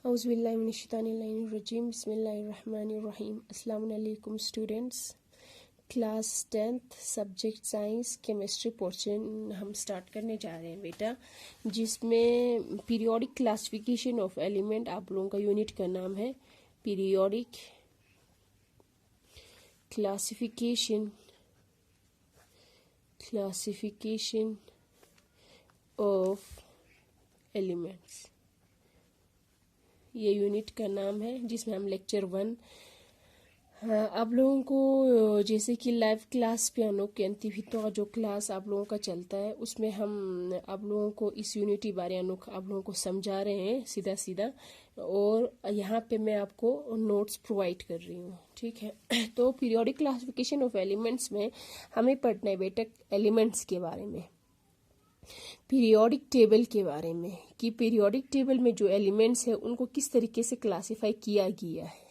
औज़ुबिल्लाहिमिनश्शैतानिर्रजीम बिस्मिल्लाहिर्रहमानिर्रहीम। अस्सलाम वालेकुम students. Class 10th subject science chemistry portion हम स्टार्ट करने जा रहे हैं बेटा, जिसमें पीरियोडिक क्लासिफिकेशन ऑफ एलिमेंट, आप लोगों का यूनिट का नाम है पीरियोडिक क्लासिफिकेशन ऑफ एलिमेंट्स, ये यूनिट का नाम है, जिसमें हम लेक्चर 1 आप लोगों को जैसे कि लाइव क्लास पियानो के अंतिम जो क्लास आप लोगों का चलता है, उसमें हम आप लोगों को इस यूनिटी बारे में आप लोगों को समझा रहे हैं सीधा सीधा, और यहाँ पे मैं आपको नोट्स प्रोवाइड कर रही हूँ, ठीक है। तो पीरियोडिक क्लासिफिकेशन ऑफ एलिमेंट्स में हमें पढ़ना है बेटा एलिमेंट्स के बारे में, पीरियोडिक टेबल के बारे में, कि पीरियोडिक टेबल में जो एलिमेंट्स है उनको किस तरीके से क्लासिफाई किया गया है,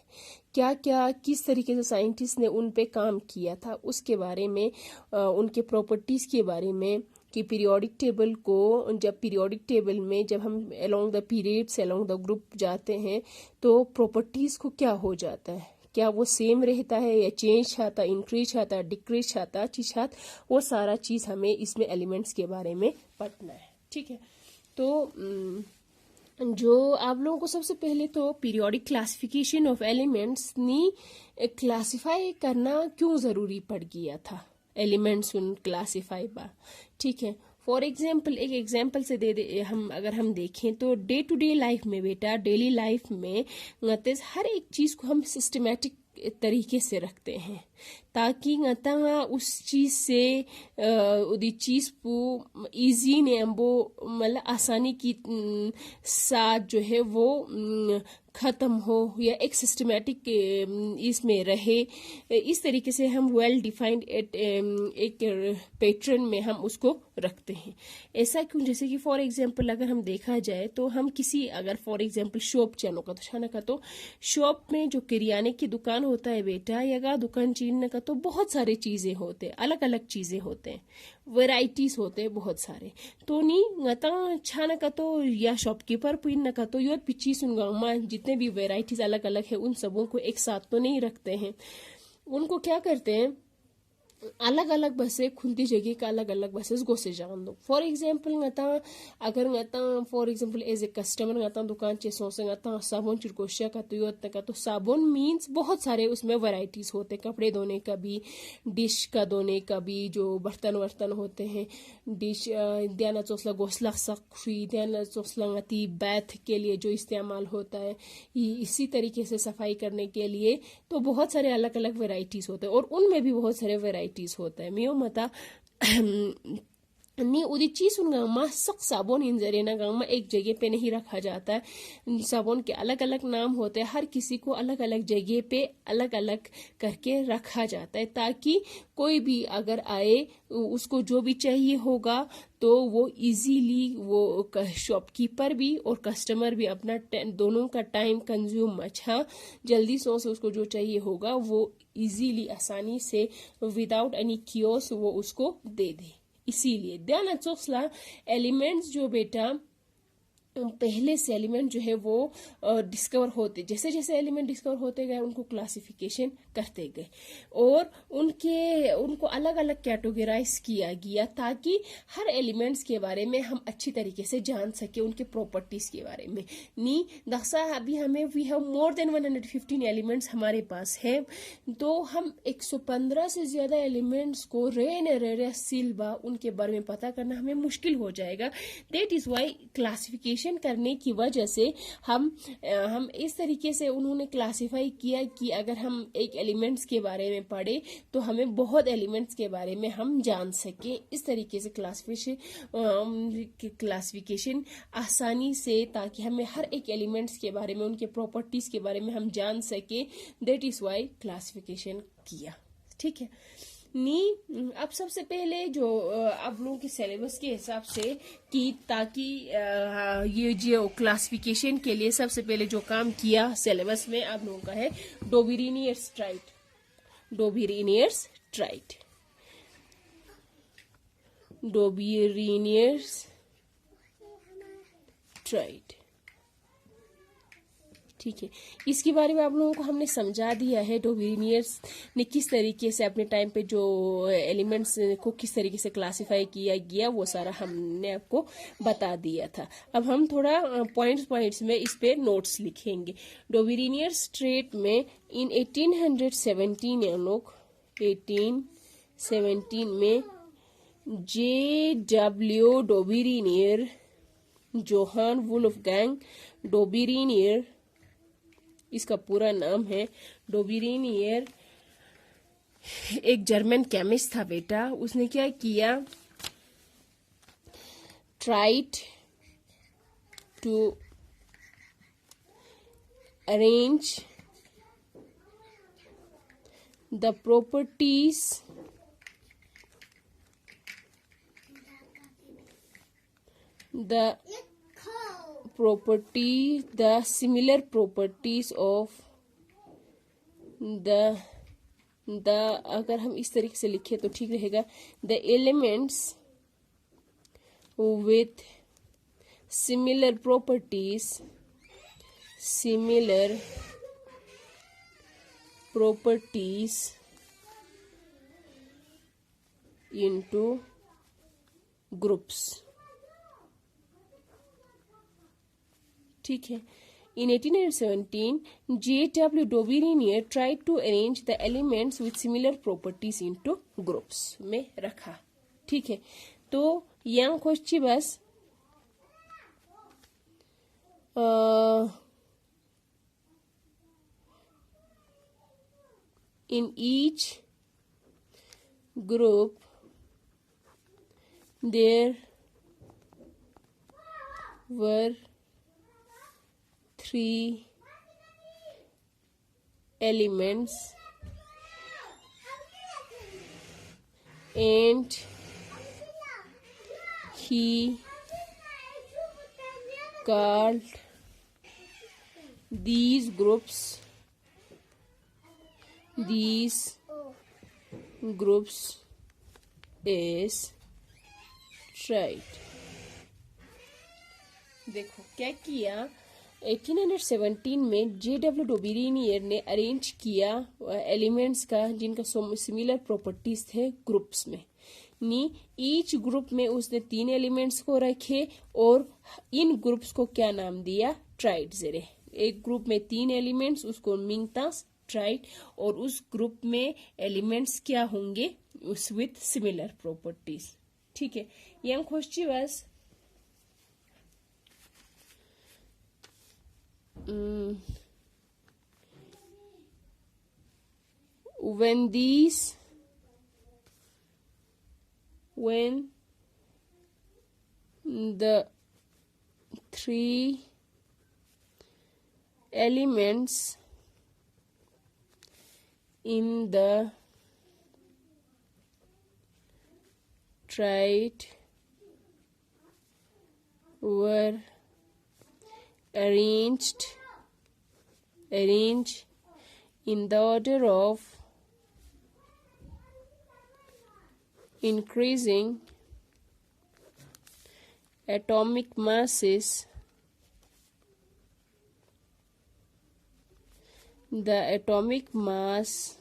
क्या क्या किस तरीके से साइंटिस्ट ने उन पे काम किया था, उसके बारे में, उनके प्रॉपर्टीज़ के बारे में, कि पीरियोडिक टेबल को जब पीरियोडिक टेबल में जब हम along the periods along the group जाते हैं तो प्रॉपर्टीज़ को क्या हो जाता है, क्या वो सेम रहता है या चेंज आता, इंक्रीज आता, डिक्रीज आता, चीज आता, वो सारा चीज़ हमें इसमें एलिमेंट्स के बारे में पढ़ना है, ठीक है। तो जो आप लोगों को सबसे पहले तो पीरियोडिक क्लासिफिकेशन ऑफ एलिमेंट्स ने क्लासिफाई करना क्यों ज़रूरी पड़ गया था, एलिमेंट्स उन क्लासिफाई बा, ठीक है। फॉर एग्जाम्पल, एक एग्जाम्पल से अगर हम देखें तो डे टू डे लाइफ में बेटा, डेली लाइफ में हर एक चीज़ को हम सिस्टमेटिक तरीके से रखते हैं, ताकि उस चीज़ से उदी चीज़ को इजी ने वो मतलब आसानी की साथ जो है वो ख़त्म हो या एक सिस्टमेटिक इसमें रहे, इस तरीके से हम वेल डिफाइंड एक पैटर्न में हम उसको रखते हैं। ऐसा क्यों, जैसे कि फॉर एग्जांपल अगर हम देखा जाए तो हम किसी अगर फॉर एग्जांपल शॉप चलो का तो छाना का तो शॉप में जो किराने की दुकान होता है बेटा, या दुकान चीन का तो बहुत सारे चीज़ें होते हैं, अलग अलग चीज़ें होते हैं, वेराइटीज होते हैं बहुत सारे, तो नी गता छाना का तो या शॉपकीपर पिन का तो यो पिछी सुनगा जितने भी वेराइटीज अलग अलग है उन सबों को एक साथ तो नहीं रखते हैं, उनको क्या करते हैं अलग अलग बसें खुलती जगह का अलग अलग बसेस गोसे जान दो। फॉर एग्जांपल अगर for example as a customer दुकान चे सोसे साबुन चिरकोशिया का तो योत का तो साबुन मीन्स बहुत सारे उसमें वैरायटीज होते, कपड़े धोने का भी, डिश का धोने का भी, जो बर्तन वर्तन होते हैं, डिश ध्यान चौसला गोसला सख्शी ध्यान चौसला बैथ के लिए जो इस्तेमाल होता है, इसी तरीके से सफाई करने के लिए, तो बहुत सारे अलग अलग वेराइटीज होते हैं, और उनमें भी बहुत सारे वेराइटीज होता है। मियो मता नी उदी चीज उनगा सख्त साबुन इन जरिए ना गांव में एक जगह पे नहीं रखा जाता है, साबुन के अलग अलग नाम होते हैं, हर किसी को अलग अलग जगह पे अलग अलग करके रखा जाता है, ताकि कोई भी अगर आए उसको जो भी चाहिए होगा तो वो इजीली वो शॉपकीपर भी और कस्टमर भी अपना दोनों का टाइम कंज्यूम अच्छा जल्दी से उसको जो चाहिए होगा वो इजीली आसानी से विदाउट एनी कियोस वो उसको दे दे। इसीलिए ध्यान चौसला एलिमेंट्स जो बेटा पहले से एलिमेंट जो है वो डिस्कवर होते, जैसे जैसे एलिमेंट डिस्कवर होते गए उनको क्लासिफिकेशन करते गए और उनको अलग अलग कैटेगराइज किया गया, ताकि हर एलिमेंट्स के बारे में हम अच्छी तरीके से जान सके, उनके प्रॉपर्टीज के बारे में। नी दसा अभी हमें we have more than 115 elements हमारे पास है, तो हम 115 से ज्यादा एलिमेंट्स को रे सिल्बा उनके बारे में पता करना हमें मुश्किल हो जाएगा। दैट इज वाई क्लासिफिकेशन करने की वजह से हम इस तरीके से उन्होंने क्लासिफाई किया कि अगर हम एक एलिमेंट्स के बारे में पढ़े तो हमें बहुत एलिमेंट्स के बारे में हम जान सके, इस तरीके से क्लासिफिकेशन आसानी से, ताकि हमें हर एक एलिमेंट्स के बारे में उनके प्रॉपर्टीज के बारे में हम जान सके। दैट इज वाई क्लासिफिकेशन किया, ठीक है नी। अब सबसे पहले जो आप लोगों के सिलेबस के हिसाब से कि ताकि ये जो क्लासिफिकेशन के लिए सबसे पहले जो काम किया सिलेबस में आप लोगों का है डोबिरिनियर्स ट्राइड। ठीक है, इसके बारे में आप लोगों को हमने समझा दिया है। डोबिनियर्स ने किस तरीके से अपने टाइम पे जो एलिमेंट्स को किस तरीके से क्लासिफाई किया गया वो सारा हमने आपको बता दिया था। अब हम थोड़ा पॉइंट्स में इस पे नोट्स लिखेंगे। डोबिनियर्स ट्रेट में इन 1817 हम लोग 1817 में J.W. डोबिनियर, जोहान वुल्फगैंग डोबिनियर, इसका पूरा नाम है डोबिनियर, एक जर्मन केमिस्ट था बेटा। उसने क्या किया, tried to arrange the properties the similar properties of the अगर हम इस तरीके से लिखें तो ठीक रहेगा, the elements with similar properties into groups, ठीक है। In 1817, J.W. डोबिनियर tried to arrange the elements with similar properties into groups में रखा, ठीक है। तो यंग क्वेश्चन बस in each group there were 3 elements and he called these groups is tried. देखो क्या किया, 1817 में J.W. डोबिनियर ने अरेंज किया एलिमेंट्स का जिनका सिमिलर प्रॉपर्टीज थे ग्रुप्स में। ईच ग्रुप में उसने 3 एलिमेंट्स को रखे और इन ग्रुप्स को क्या नाम दिया, ट्राइड जरे। एक ग्रुप में 3 एलिमेंट्स, उसको मिंगता ट्राइड, और उस ग्रुप में एलिमेंट्स क्या होंगे, उस विथ सिमिलर प्रॉपर्टीज, ठीक है। Young question was when the 3 elements in the triad were arranged in the order of increasing atomic masses, the atomic mass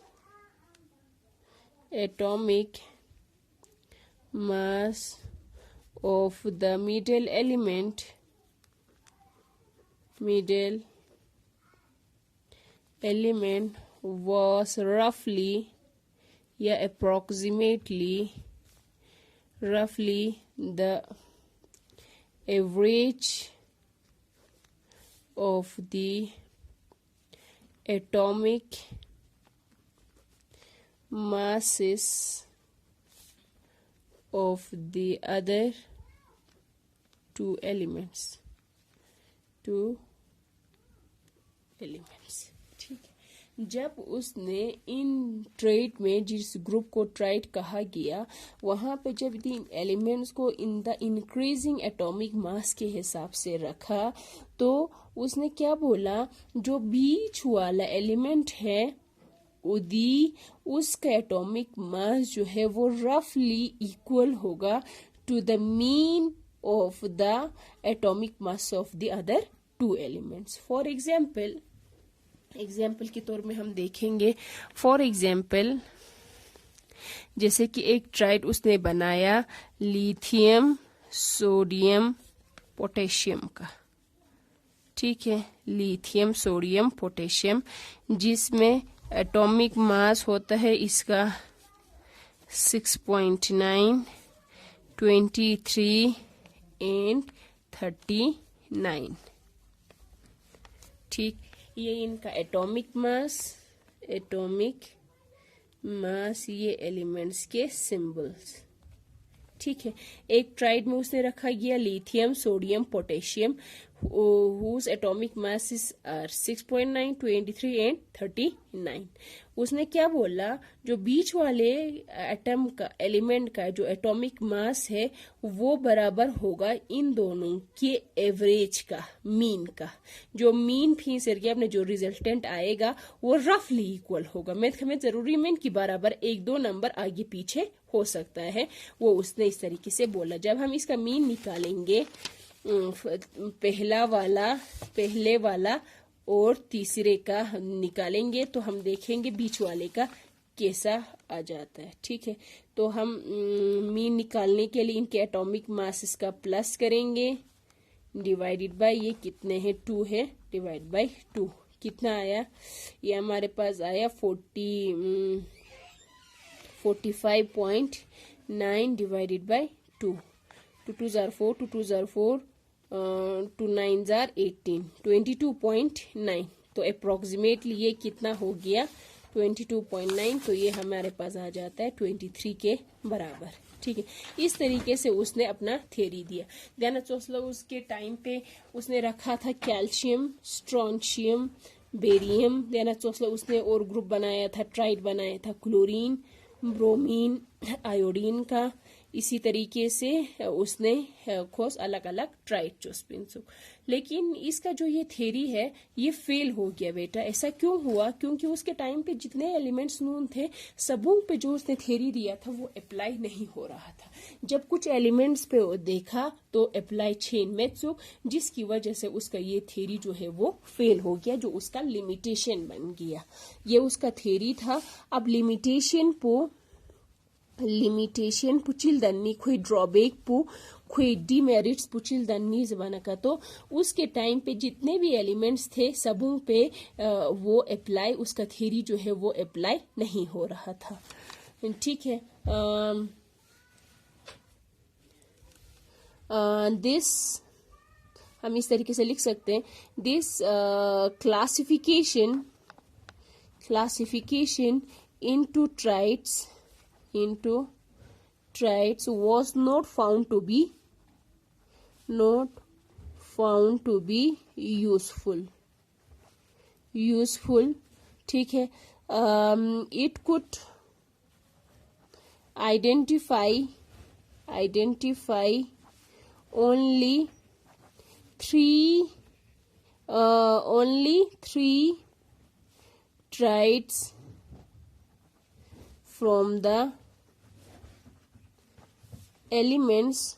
of the middle element was roughly approximately the average of the atomic masses of the other 2 elements, ठीक है। जब उसने in trade में जिस group को tried कहा गया, वहां पे जब इन एलिमेंट्स को in the increasing atomic mass के हिसाब से रखा, तो उसने क्या बोला, जो बीच वाला एलिमेंट है उसका एटॉमिक मास जो है वो रफली इक्वल होगा to the mean of the atomic mass of the other 2 elements. For example, example के तौर में हम देखेंगे, फॉर एग्जाम्पल जैसे कि एक ट्राइड उसने बनाया लिथियम सोडियम पोटेशियम का, ठीक है, लिथियम सोडियम पोटेशियम, जिसमें एटॉमिक मास होता है इसका 6.9, 23 एंड 39, ठीक। ये इनका एटॉमिक मास, ये एलिमेंट्स के सिंबल्स, ठीक है। एक ट्राइड में उसने रखा गया lithium sodium potassium whose atomic masses are 6.9, 23 and 39। उसने क्या बोला, जो बीच वाले एटम का एलिमेंट का जो एटॉमिक मास है वो बराबर होगा इन दोनों के एवरेज का, मीन का। जो मीन फी करके अपने जो रिजल्टेंट आएगा वो रफली इक्वल होगा। मैथ में जरूरी मीन की बराबर 1-2 नंबर आगे पीछे हो सकता है, वो उसने इस तरीके से बोला। जब हम इसका मीन निकालेंगे, पहले वाला और तीसरे का निकालेंगे तो हम देखेंगे बीच वाले का कैसा आ जाता है, ठीक है। तो हम मीन निकालने के लिए इनके एटॉमिक मासेस का प्लस करेंगे, डिवाइडेड बाय ये कितने हैं 2 है, डिवाइड बाय 2 कितना आया, ये हमारे पास आया 45.9 divided by 2, 2 2 are 4, 2 2 are 4, 2 9 are 18, 22.9। तो अप्रोक्सीमेटली ये कितना हो गया 22.9, तो ये हमारे पास आ जाता है 23 के बराबर, ठीक है। इस तरीके से उसने अपना थ्योरी दिया। ध्यान चौसला उसके टाइम पे उसने रखा था कैल्शियम, स्ट्रोंशियम, बेरियम। ध्यान चौसला उसने और ग्रुप बनाया था, ट्राइड बनाया था क्लोरीन, ब्रोमीन, आयोडीन का। इसी तरीके से उसने खोज अलग अलग ट्राइड जोस्पिन। लेकिन इसका जो ये थ्योरी है ये फेल हो गया बेटा। ऐसा क्यों हुआ? क्योंकि उसके टाइम पे जितने एलिमेंट्स नोन थे सबों पे जो उसने थ्योरी दिया था वो अप्लाई नहीं हो रहा था। जब कुछ एलिमेंट्स पे देखा तो अप्लाई चेन मेथड, जिसकी वजह से उसका ये थ्योरी जो है वो फेल हो गया, जो उसका लिमिटेशन बन गया। ये उसका थ्योरी था। अब लिमिटेशन पुचिल दन्नी कोई ड्रॉबैक पु कोई डीमेरिट्स पुचिल दन्नी जमाना का, तो उसके टाइम पे जितने भी एलिमेंट्स थे सबों पे वो अप्लाई, उसका थ्योरी जो है वो अप्लाई नहीं हो रहा था, ठीक है। दिस हम इस तरीके से लिख सकते हैं, this classification into triads was not found to be useful, ठीक है। It could identify only three triads from the elements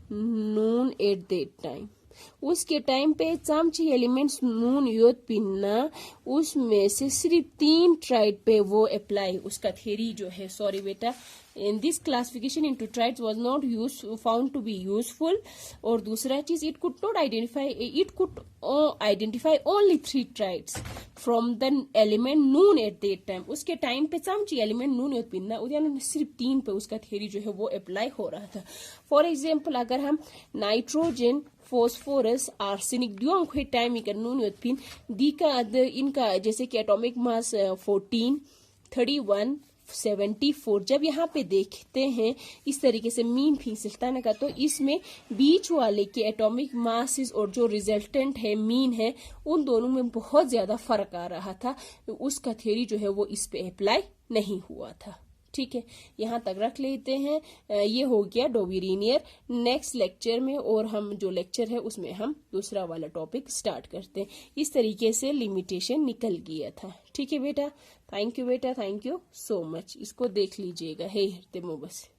known at that time। उसके टाइम पे चामची एलिमेंट्स नून योद पिन्ना, उसमें से सिर्फ 3 ट्राइड पे वो अप्लाई, उसका थ्योरी जो है, सॉरी बेटा, in this classification into triads was not found to be useful। और दूसरा चीज, it could identify only 3 triads from the element known at that time। उसके टाइम पे चामची एलिमेंट नून योद पिन्ना, उन्होंने सिर्फ 3 पे उसका थ्योरी जो है वो अप्लाई हो रहा था। फॉर एग्जाम्पल अगर हम नाइट्रोजन, फॉस्फोरस, आर्सेनिक ड्यूंग कोई टाइम इकर नून योद पिन दी का इनका जैसे कि एटॉमिक मास 14, 31, 74, जब यहाँ पे देखते हैं इस तरीके से मीन फीसलताना का, तो इसमें बीच वाले के एटॉमिक मासेस और जो रिजल्टेंट है मीन है, उन दोनों में बहुत ज्यादा फर्क आ रहा था। उसका थ्योरी जो है वो इस पे अप्लाई नहीं हुआ था, ठीक है। यहाँ तक रख लेते हैं। ये हो गया डोबिरीनियर। नेक्स्ट लेक्चर में, और हम जो लेक्चर है उसमें हम दूसरा वाला टॉपिक स्टार्ट करते हैं। इस तरीके से लिमिटेशन निकल गया था, ठीक है बेटा। थैंक यू बेटा, थैंक यू सो मच। इसको देख लीजिएगा। हे हरते बस।